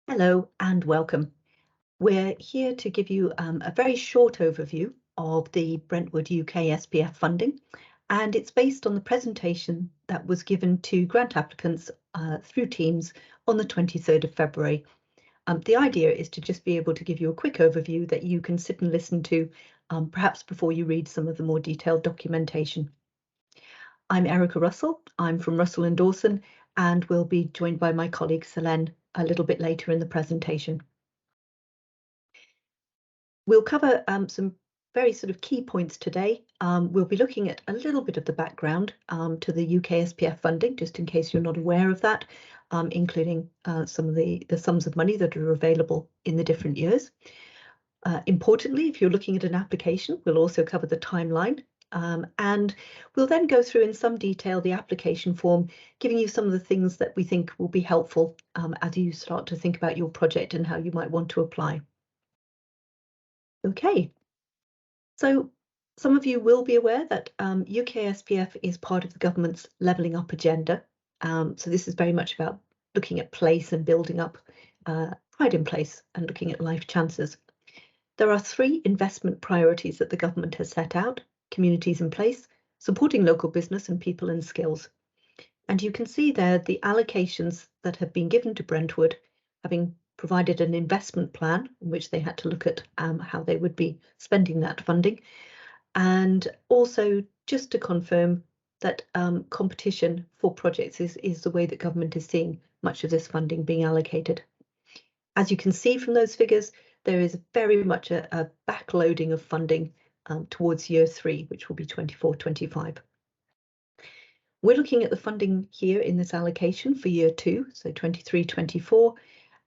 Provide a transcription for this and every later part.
Hello and welcome. We're here to give you a very short overview of the Brentwood UKSPF funding, and it's based on the presentation that was given to grant applicants through Teams on the 23rd of February. The idea is to just be able to give you a quick overview that you can sit and listen to, perhaps before you read some of the more detailed documentation. I'm Erica Russell. I'm from Russell and Dawson, and will be joined by my colleague Selene a little bit later in the presentation. We'll cover some very sort of key points today. We'll be looking at a little bit of the background to the UKSPF funding, just in case you're not aware of that, including some of the sums of money that are available in the different years. Importantly, if you're looking at an application, we'll also cover the timeline. And we'll then go through in some detail the application form, giving you some of the things that we think will be helpful as you start to think about your project and how you might want to apply. Okay, so some of you will be aware that UKSPF is part of the government's levelling up agenda. So this is very much about looking at place and building up pride in place and looking at life chances. There are 3 investment priorities that the government has set out: communities in place, supporting local business and people and skills. And you can see there the allocations that have been given to Brentwood, having provided an investment plan in which they had to look at how they would be spending that funding. And also just to confirm that competition for projects is the way that government is seeing much of this funding being allocated. As you can see from those figures, there is very much a backloading of funding towards year 3, which will be 24-25. We're looking at the funding here in this allocation for year 2, so 23-24,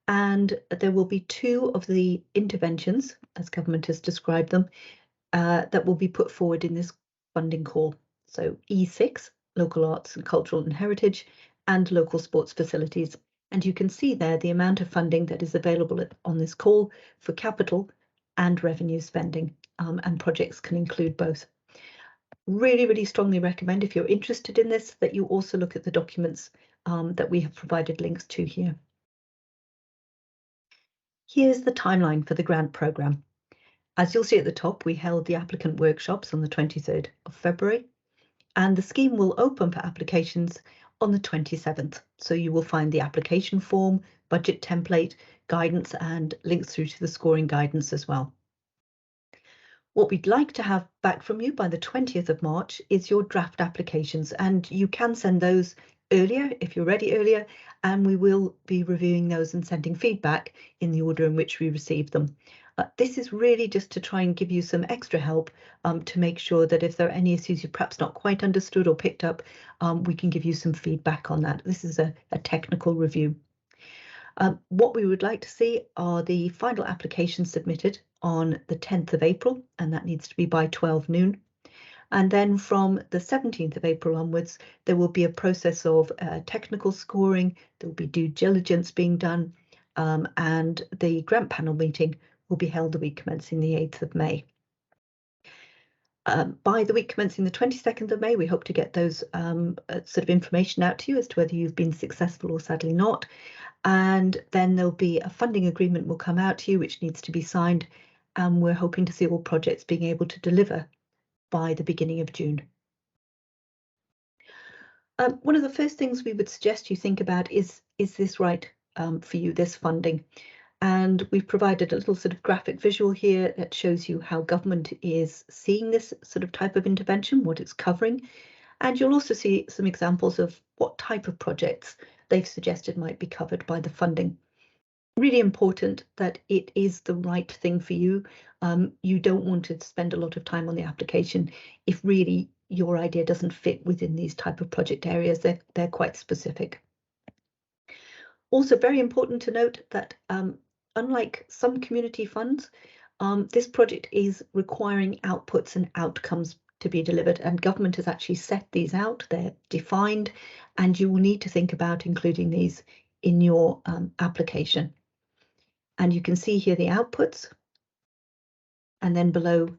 and there will be 2 of the interventions, as government has described them, that will be put forward in this funding call. So E6, local arts and cultural and heritage, and local sports facilities. And you can see there the amount of funding that is available on this call for capital and revenue spending, and projects can include both. Really, really strongly recommend, if you're interested in this, that you also look at the documents that we have provided links to here. Here's the timeline for the grant programme. As you'll see at the top, we held the applicant workshops on the 23rd of February, and the scheme will open for applications on the 27th. So you will find the application form, budget template, guidance, and links through to the scoring guidance as well. What we'd like to have back from you by the 20th of March is your draft applications, and you can send those earlier if you're ready earlier, and we will be reviewing those and sending feedback in the order in which we receive them. This is really just to try and give you some extra help to make sure that if there are any issues you've perhaps not quite understood or picked up, we can give you some feedback on that. This is a technical review. What we would like to see are the final applications submitted on the 10th of April, and that needs to be by 12 noon. And then from the 17th of April onwards, there will be a process of technical scoring, there will be due diligence being done, and the grant panel meeting will be held the week commencing the 8th of May. By the week commencing the 22nd of May, we hope to get those sort of information out to you as to whether you've been successful or sadly not. And then there'll be a funding agreement will come out to you, which needs to be signed. And we're hoping to see all projects being able to deliver by the beginning of June. One of the first things we would suggest you think about is this right for you, this funding? And we've provided a little sort of graphic visual here that shows you how government is seeing this sort of type of intervention, what it's covering. And you'll also see some examples of what type of projects they've suggested might be covered by the funding. Really important that it is the right thing for you. You don't want to spend a lot of time on the application if really your idea doesn't fit within these type of project areas. They're quite specific. Also very important to note that unlike some community funds, this project is requiring outputs and outcomes to be delivered, and government has actually set these out. They're defined, and you will need to think about including these in your application. And you can see here the outputs, and then below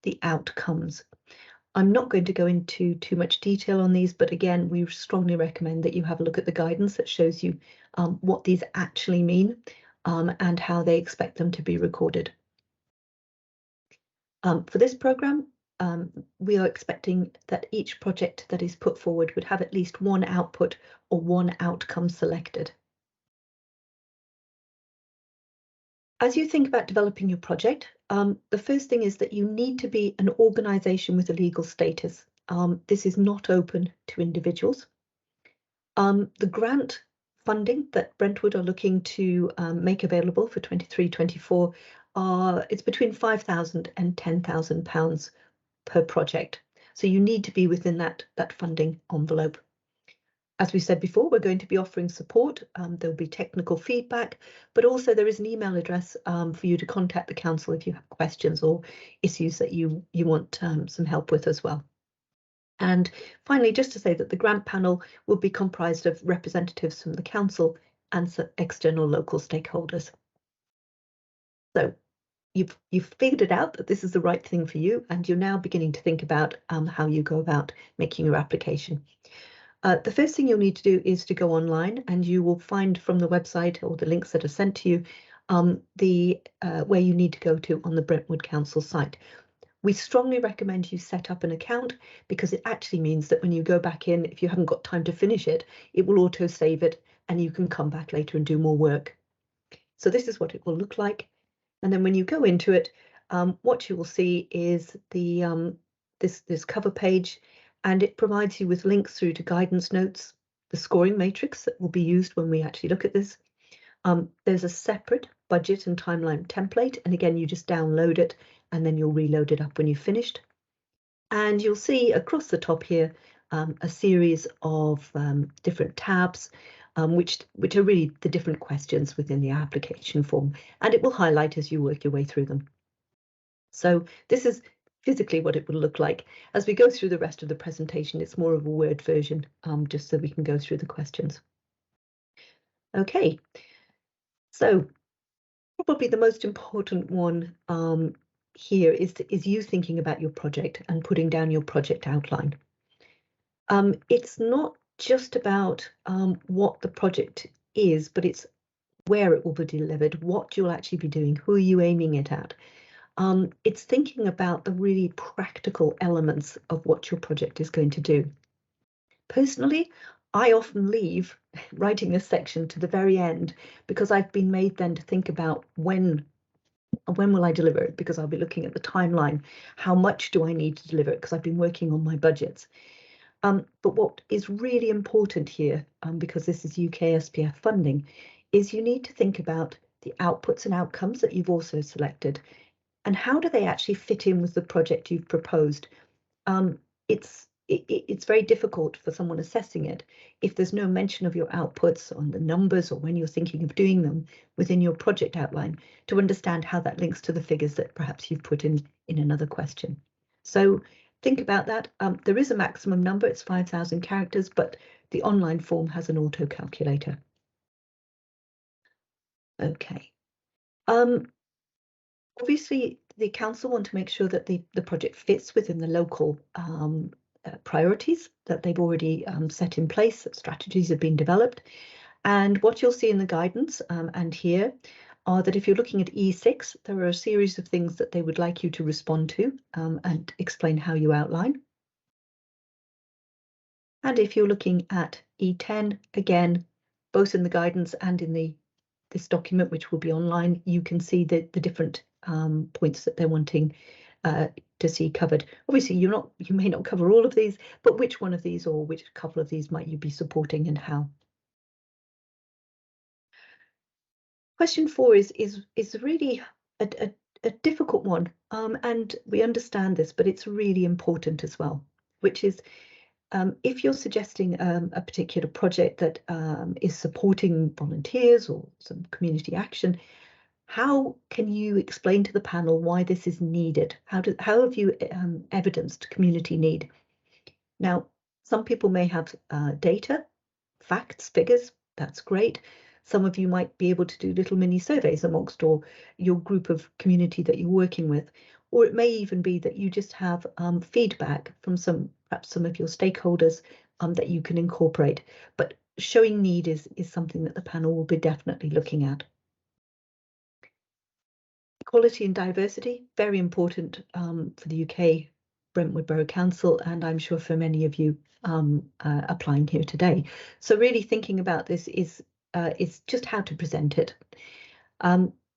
the outcomes. I'm not going to go into too much detail on these, but again, we strongly recommend that you have a look at the guidance that shows you what these actually mean. and how they expect them to be recorded. For this programme, we are expecting that each project that is put forward would have at least one output or one outcome selected. As you think about developing your project, the first thing is that you need to be an organisation with a legal status. This is not open to individuals. The grant funding that Brentwood are looking to make available for 23-24 it's between £5,000 and £10,000 per project. So you need to be within that funding envelope. As we said before, we're going to be offering support. There'll be technical feedback, but also there is an email address for you to contact the council if you have questions or issues that you want some help with as well. And finally, just to say that the grant panel will be comprised of representatives from the council and some external local stakeholders. So you've figured it out that this is the right thing for you, and you're now beginning to think about how you go about making your application. The first thing you'll need to do is to go online, and you will find from the website or the links that are sent to you where you need to go to on the Brentwood Council site. We strongly recommend you set up an account because it actually means that when you go back in, if you haven't got time to finish it, it will auto save it and you can come back later and do more work. So this is what it will look like. And then when you go into it, what you will see is the this cover page, and it provides you with links through to guidance notes, the scoring matrix that will be used when we actually look at this. There's a separate budget and timeline template, and again, you just download it and then you'll reload it up when you've finished. And you'll see across the top here a series of different tabs, which are really the different questions within the application form, and it will highlight as you work your way through them. So this is physically what it will look like. As we go through the rest of the presentation, it's more of a Word version, just so we can go through the questions. Okay, so probably the most important one here is you thinking about your project and putting down your project outline. It's not just about what the project is, but it's where it will be delivered, what you'll actually be doing, who are you aiming it at. It's thinking about the really practical elements of what your project is going to do. Personally, I often leave writing this section to the very end because I've been made then to think about when will I deliver it, because I'll be looking at the timeline. How much do I need to deliver it? Because I've been working on my budgets. But what is really important here, because this is UKSPF funding, is you need to think about the outputs and outcomes that you've also selected, and how do they actually fit in with the project you've proposed. It's very difficult for someone assessing it if there's no mention of your outputs on the numbers or when you're thinking of doing them within your project outline to understand how that links to the figures that perhaps you've put in another question. So think about that. There is a maximum number, it's 5,000 characters, but the online form has an auto calculator. Okay. Obviously, the council want to make sure that the project fits within the local priorities that they've already set in place, that strategies have been developed. And what you'll see in the guidance and here are that if you're looking at E6, there are a series of things that they would like you to respond to and explain how you outline. And if you're looking at E10, again, both in the guidance and in this document, which will be online, you can see the different points that they're wanting to see covered. Obviously, you may not cover all of these, but which one of these or which couple of these might you be supporting and how? Question 4 is really a difficult one, and we understand this, but it's really important as well, which is if you're suggesting a particular project that is supporting volunteers or some community action, how can you explain to the panel why this is needed? How have you evidenced community need? Now, some people may have data, facts, figures, that's great. Some of you might be able to do little mini surveys amongst or your group of community that you're working with. Or it may even be that you just have feedback from perhaps some of your stakeholders that you can incorporate. But showing need is something that the panel will be definitely looking at. Equality and diversity, very important for the UK Brentwood Borough Council, and I'm sure for many of you applying here today. So really thinking about this is just how to present it.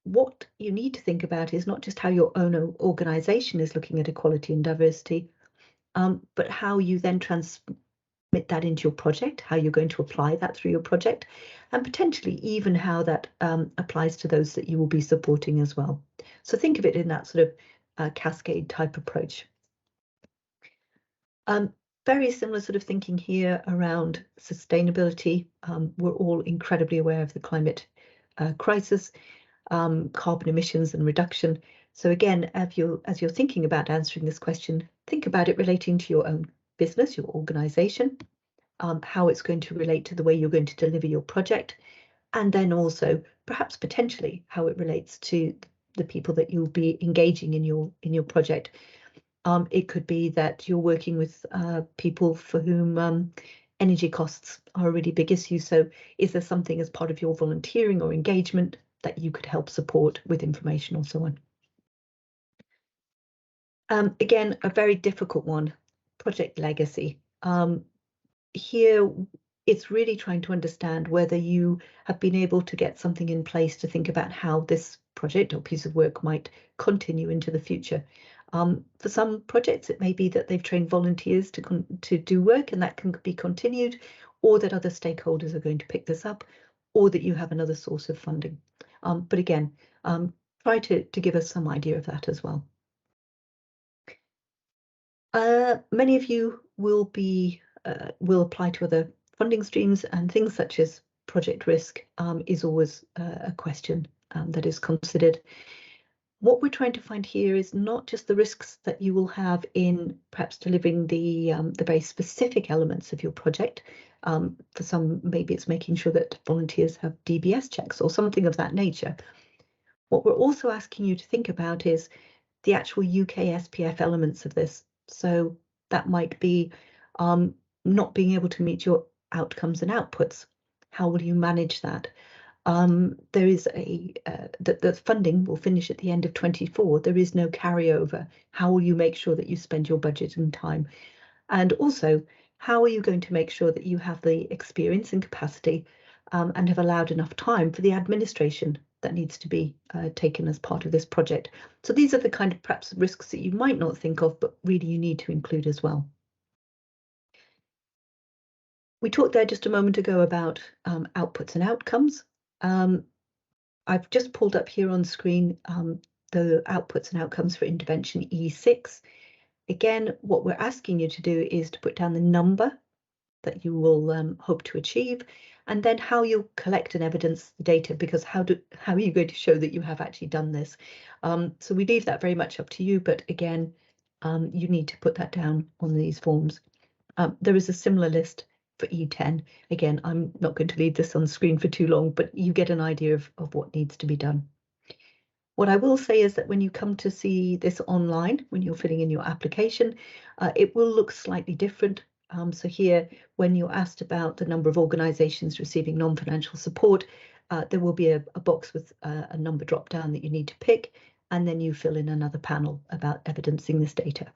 What you need to think about is not just how your own organisation is looking at equality and diversity, but how you then transmit that into your project, how you're going to apply that through your project, and potentially even how that applies to those that you will be supporting as well. So think of it in that sort of cascade type approach. Very similar sort of thinking here around sustainability. We're all incredibly aware of the climate crisis, carbon emissions and reduction. So again, as you're thinking about answering this question, think about it relating to your own business, your organisation, how it's going to relate to the way you're going to deliver your project, and then also perhaps potentially how it relates to the people that you'll be engaging in your project. It could be that you're working with people for whom energy costs are a really big issue. So is there something as part of your volunteering or engagement that you could help support with information or so on? Again, a very difficult one, project legacy. Here, it's really trying to understand whether you have been able to get something in place to think about how this project or piece of work might continue into the future. For some projects, it may be that they've trained volunteers to do work and that can be continued, or that other stakeholders are going to pick this up, or that you have another source of funding. But again, try to give us some idea of that as well. Many of you will apply to other funding streams, and things such as project risk is always a question that is considered. What we're trying to find here is not just the risks that you will have in perhaps delivering the very specific elements of your project. For some, maybe it's making sure that volunteers have DBS checks or something of that nature. What we're also asking you to think about is the actual UKSPF elements of this. So that might be not being able to meet your outcomes and outputs. How will you manage that? There is the funding will finish at the end of 24. There is no carryover. How will you make sure that you spend your budget in time? And also, how are you going to make sure that you have the experience and capacity and have allowed enough time for the administration that needs to be taken as part of this project? So these are the kind of perhaps risks that you might not think of, but really you need to include as well. We talked there just a moment ago about outputs and outcomes. I've just pulled up here on screen the outputs and outcomes for intervention E6. Again, what we're asking you to do is to put down the number that you will hope to achieve, and then how you'll collect and evidence the data, because how are you going to show that you have actually done this? So we leave that very much up to you, but again, you need to put that down on these forms. There is a similar list for E10. Again, I'm not going to leave this on screen for too long, but you get an idea of what needs to be done. What I will say is that when you come to see this online, when you're filling in your application, it will look slightly different. So here, when you're asked about the number of organisations receiving non-financial support, there will be a box with a number drop down that you need to pick, and then you fill in another panel about evidencing this data.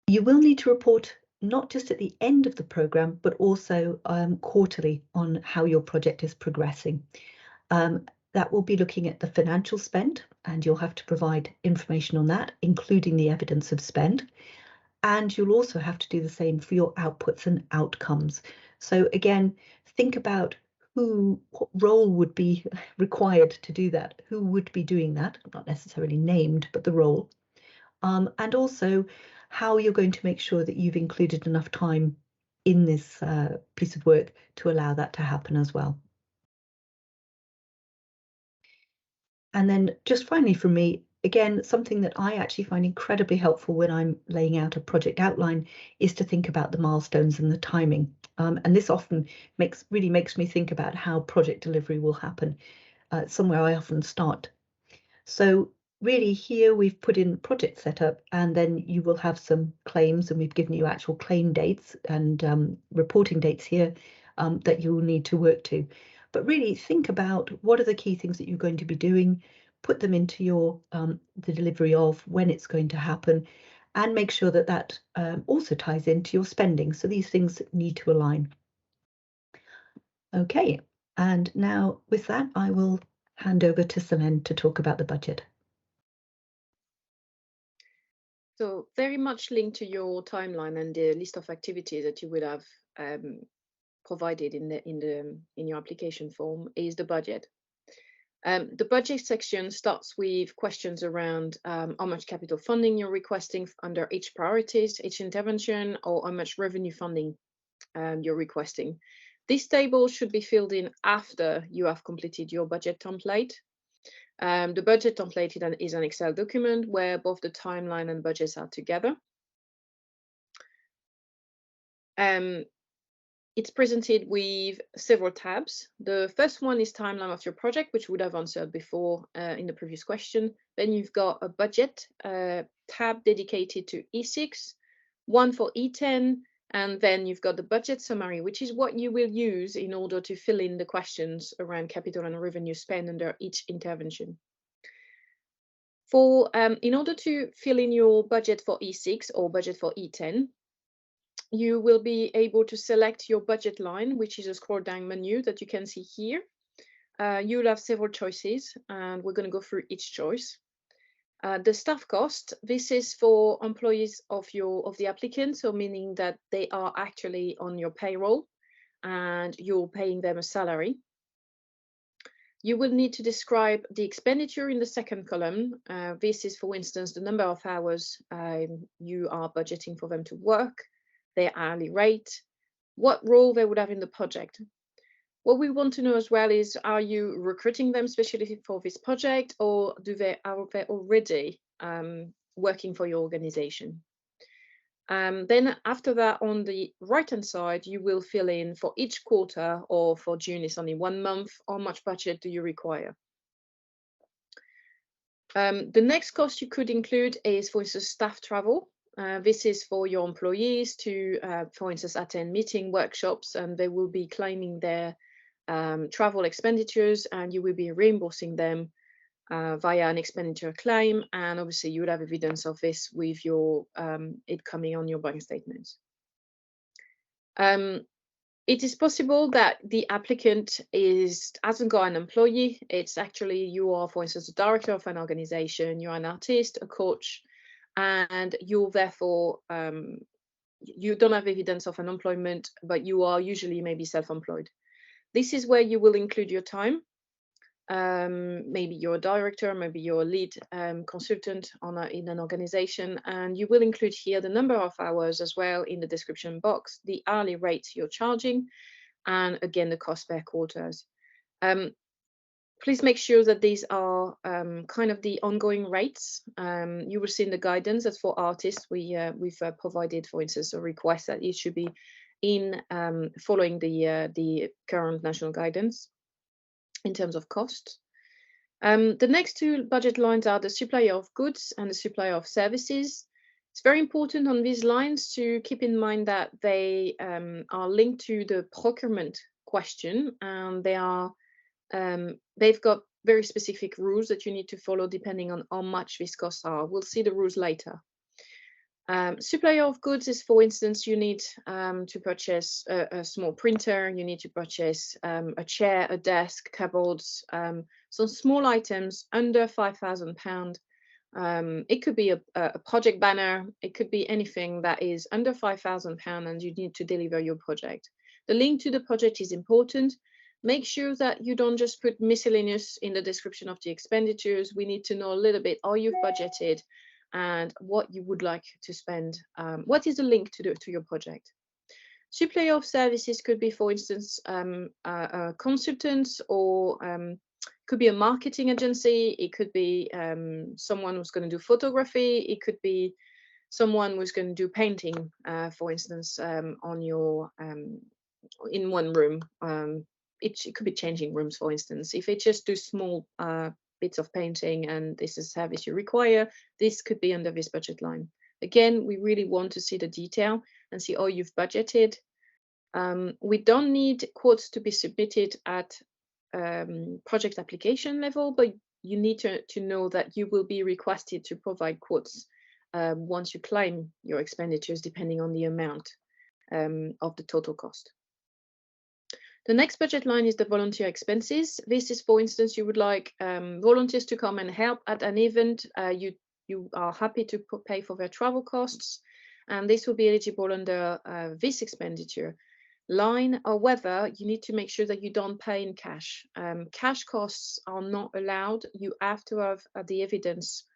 You will need to report not just at the end of the programme, but also quarterly on how your project is progressing. That will be looking at the financial spend, and you'll have to provide information on that, including the evidence of spend. And you'll also have to do the same for your outputs and outcomes. So again, think about what role would be required to do that, who would be doing that, not necessarily named, but the role. And also how you're going to make sure that you've included enough time in this piece of work to allow that to happen as well. And then just finally from me, again, something that I actually find incredibly helpful when I'm laying out a project outline is to think about the milestones and the timing. And this often really makes me think about how project delivery will happen, somewhere I often start. So really here we've put in project setup, and then you will have some claims, and we've given you actual claim dates and reporting dates here that you will need to work to. but really think about what are the key things that you're going to be doing, put them into your the delivery of when it's going to happen, and make sure that that also ties into your spending. So these things need to align. Okay, and now with that, I will hand over to Selene to talk about the budget. So very much linked to your timeline and the list of activities that you would have provided in your application form is the budget. The budget section starts with questions around how much capital funding you're requesting under each priorities, each intervention, or how much revenue funding you're requesting. This table should be filled in after you have completed your budget template. The budget template is an Excel document where both the timeline and budgets are together. It's presented with several tabs. The first one is timeline of your project, which would have answered before in the previous question. Then you've got a budget tab dedicated to E6, one for E10, and then you've got the budget summary, which is what you will use in order to fill in the questions around capital and revenue spend under each intervention. In order to fill in your budget for E6 or budget for E10, you will be able to select your budget line, which is a scroll down menu that you can see here. You'll have several choices, and we're going to go through each choice. The staff cost, this is for employees of the applicant, so meaning that they are actually on your payroll and you're paying them a salary. You will need to describe the expenditure in the second column. This is, for instance, the number of hours you are budgeting for them to work, their hourly rate, what role they would have in the project. What we want to know as well is, are you recruiting them specially for this project, or are they already working for your organization? Then after that, on the right-hand side, you will fill in for each quarter, or for June it's only 1 month, how much budget do you require? The next cost you could include is, for instance, staff travel. This is for your employees to, for instance, attend meeting, workshops, and they will be claiming their travel expenditures, and you will be reimbursing them via an expenditure claim. And obviously, you would have evidence of this with your it coming on your bank statements. It is possible that the applicant hasn't got an employee. It's actually, you are, for instance, a director of an organization, you're an artist, a coach, and you're therefore, you don't have evidence of an employment, but you are usually maybe self-employed. This is where you will include your time. Maybe you're a director, maybe you're a lead consultant in an organization, and you will include here the number of hours as well in the description box, the hourly rate you're charging, and again, the cost per quarters. Please make sure that these are kind of the ongoing rates. You will see in the guidance that for artists, we've provided, for instance, a request that it should be in following the current national guidance in terms of cost. The next two budget lines are the supplier of goods and the supplier of services. It's very important on these lines to keep in mind that they are linked to the procurement question, and they've got very specific rules that you need to follow depending on how much these costs are. We'll see the rules later. Supplier of goods is, for instance, you need to purchase a small printer, you need to purchase a chair, a desk, cupboards, some small items under £5,000. It could be a project banner, it could be anything that is under £5,000 and you need to deliver your project. The link to the project is important. Make sure that you don't just put miscellaneous in the description of the expenditures. We need to know a little bit how you've budgeted and what you would like to spend. What is the link to your project? Supplier of services could be, for instance, consultants, or could be a marketing agency. It could be someone who's going to do photography. It could be someone who's going to do painting, for instance, on your in one room. It could be changing rooms, for instance. If it just do small bits of painting and this is a service you require, this could be under this budget line. Again, we really want to see the detail and see how you've budgeted. We don't need quotes to be submitted at project application level, but you need to know that you will be requested to provide quotes once you claim your expenditures, depending on the amount of the total cost. The next budget line is the volunteer expenses. This is, for instance, you would like volunteers to come and help at an event. You are happy to pay for their travel costs, and this will be eligible under this expenditure line. However, you need to make sure that you don't pay in cash. Cash costs are not allowed. You have to have the evidence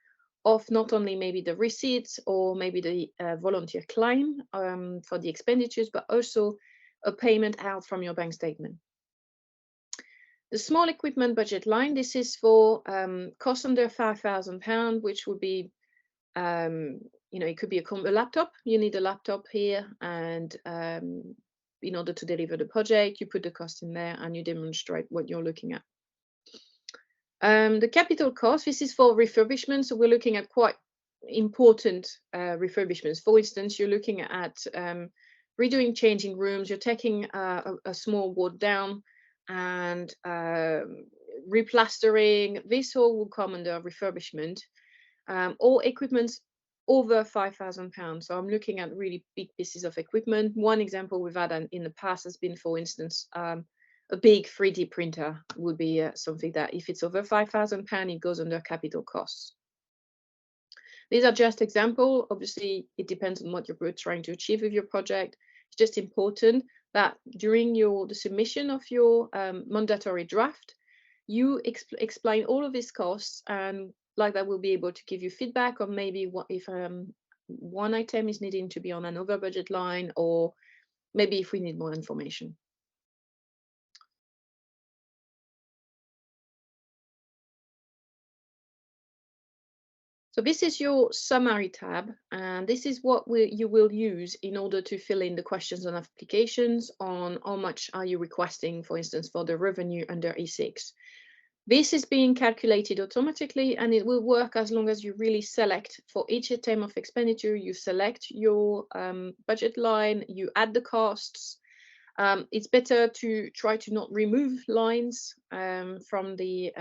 of not only maybe the receipts or maybe the volunteer claim for the expenditures, but also a payment out from your bank statement. The small equipment budget line, this is for costs under £5,000, which would be, it could be a laptop. You need a laptop here, and in order to deliver the project, you put the cost in there and you demonstrate what you're looking at. The capital cost, this is for refurbishment. So we're looking at quite important refurbishments. For instance, you're looking at redoing changing rooms, you're taking a small ward down and replastering. This all will come under refurbishment, or equipment over £5,000. So I'm looking at really big pieces of equipment. One example we've had in the past has been, for instance, a big 3D printer would be something that if it's over £5,000, it goes under capital costs. These are just examples. Obviously, it depends on what you're trying to achieve with your project. It's just important that during the submission of your mandatory draft, you explain all of these costs, and like that we'll be able to give you feedback on maybe what if one item is needing to be on another budget line, or maybe if we need more information. So this is your summary tab, and this is what you will use in order to fill in the questions and applications on how much are you requesting, for instance, for the revenue under E6. This is being calculated automatically, and it will work as long as you really select for each item of expenditure, you select your budget line, you add the costs. It's better to try to not remove lines from the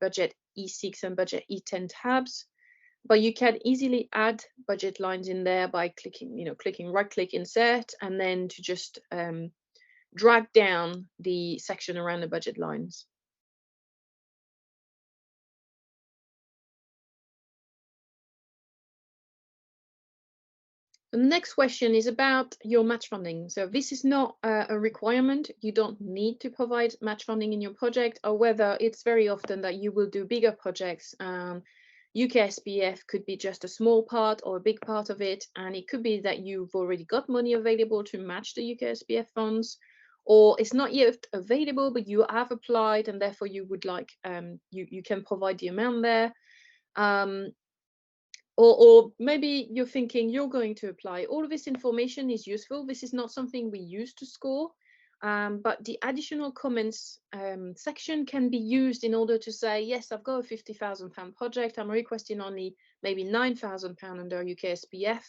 budget E6 and budget E10 tabs. But you can easily add budget lines in there by clicking right-click insert, and then to just drag down the section around the budget lines. The next question is about your match funding. So this is not a requirement. You don't need to provide match funding in your project. However, it's very often that you will do bigger projects. UKSPF could be just a small part or a big part of it, and it could be that you've already got money available to match the UKSPF funds, or it's not yet available but you have applied and therefore you would like you can provide the amount there, or maybe you're thinking you're going to apply. All of this information is useful. This is not something we use to score. But the additional comments section can be used in order to say, yes, I've got a £50,000 project. I'm requesting only maybe £9,000 under UKSPF.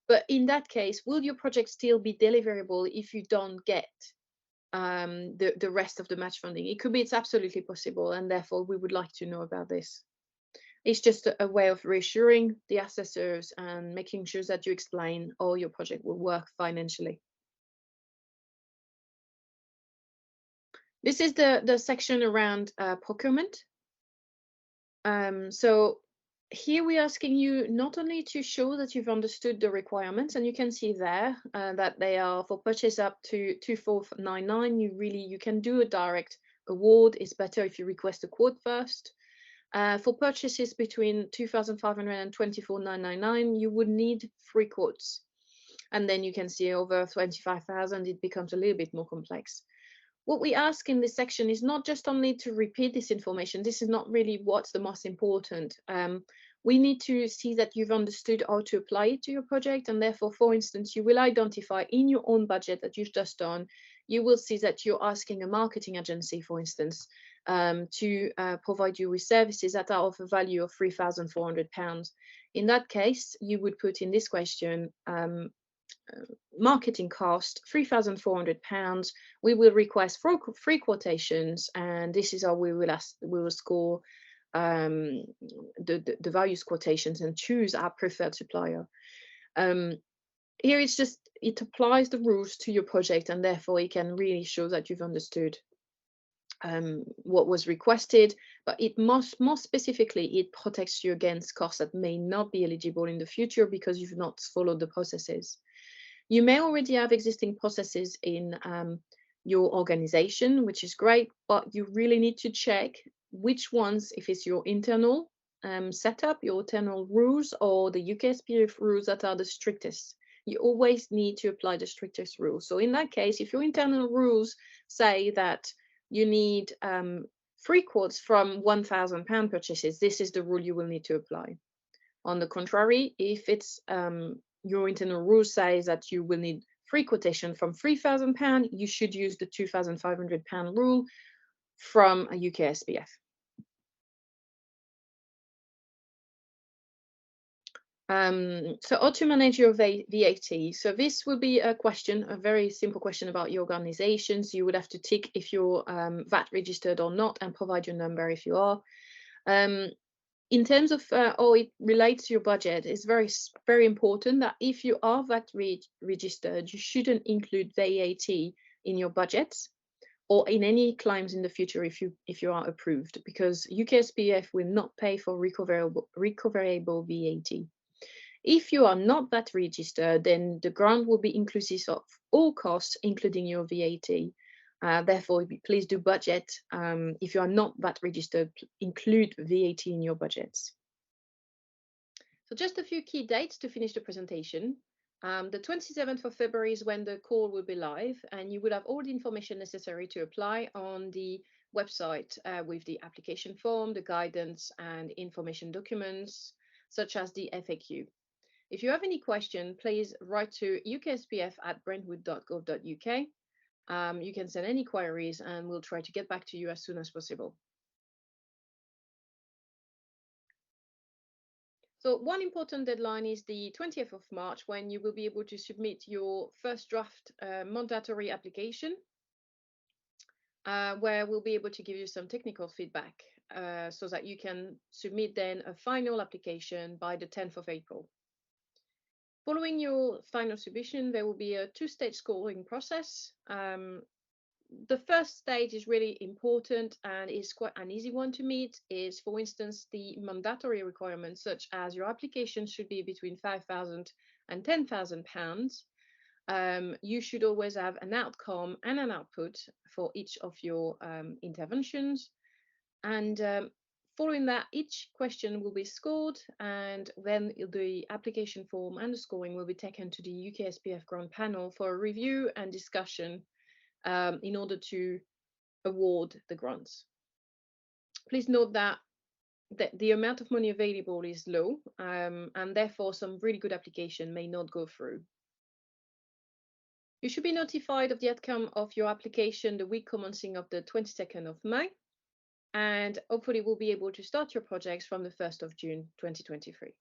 But in that case, will your project still be deliverable if you don't get the rest of the match funding? It could be, it's absolutely possible, and therefore we would like to know about this. It's just a way of reassuring the assessors and making sure that you explain how your project will work financially. This is the section around procurement. So here we're asking you not only to show that you've understood the requirements, and you can see there that they are for purchase up to 2499. You can do a direct award. It's better if you request a quote first. For purchases between 2,500 and 24,999, you would need 3 quotes. And then you can see over 25,000, it becomes a little bit more complex. What we ask in this section is not just only to repeat this information. This is not really what's the most important. We need to see that you've understood how to apply it to your project, and therefore, for instance, you will identify in your own budget that you've just done, you will see that you're asking a marketing agency, for instance, to provide you with services that are of a value of £3,400. In that case, you would put in this question, marketing cost, £3,400. We will request free quotations, and this is how we will score the various quotations and choose our preferred supplier. Here it applies the rules to your project, and therefore it can really show that you've understood what was requested, but it more specifically, it protects you against costs that may not be eligible in the future because you've not followed the processes. You may already have existing processes in your organization, which is great, but you really need to check which ones, if it's your internal setup, your internal rules, or the UKSPF rules that are the strictest. You always need to apply the strictest rules. So in that case, if your internal rules say that you need 3 quotes from £1,000 purchases, this is the rule you will need to apply. On the contrary, if it's your internal rule says that you will need 3 quotations from £3,000, you should use the £2,500 rule from a UKSPF. So how to manage your VAT. So this will be a question, a very simple question about your organizations. You would have to tick if you're VAT registered or not and provide your number if you are. In terms of how it relates to your budget, it's very important that if you are VAT registered, you shouldn't include VAT in your budgets or in any claims in the future if you are approved, because UKSPF will not pay for recoverable VAT. If you are not VAT registered, then the grant will be inclusive of all costs, including your VAT. Therefore, please do budget. If you are not VAT registered, include VAT in your budgets. So just a few key dates to finish the presentation. The 27th of February is when the call will be live, and you will have all the information necessary to apply on the website with the application form, the guidance and information documents, such as the FAQ. If you have any question, please write to ukspf@brentwood.gov.uk. You can send any queries and we'll try to get back to you as soon as possible. So one important deadline is the 20th of March, when you will be able to submit your first draft mandatory application, where we'll be able to give you some technical feedback so that you can submit then a final application by the 10th of April. Following your final submission, there will be a 2-stage scoring process. The first stage is really important and is quite an easy one to meet. Is, for instance, the mandatory requirements, such as your application should be between £5,000 and £10,000. You should always have an outcome and an output for each of your interventions. And following that, each question will be scored, and then the application form and the scoring will be taken to the UKSPF grant panel for a review and discussion in order to award the grants. Please note that the amount of money available is low, and therefore some really good application may not go through. You should be notified of the outcome of your application the week commencing of the 22nd of May. And hopefully we'll be able to start your projects from the 1st of June 2023.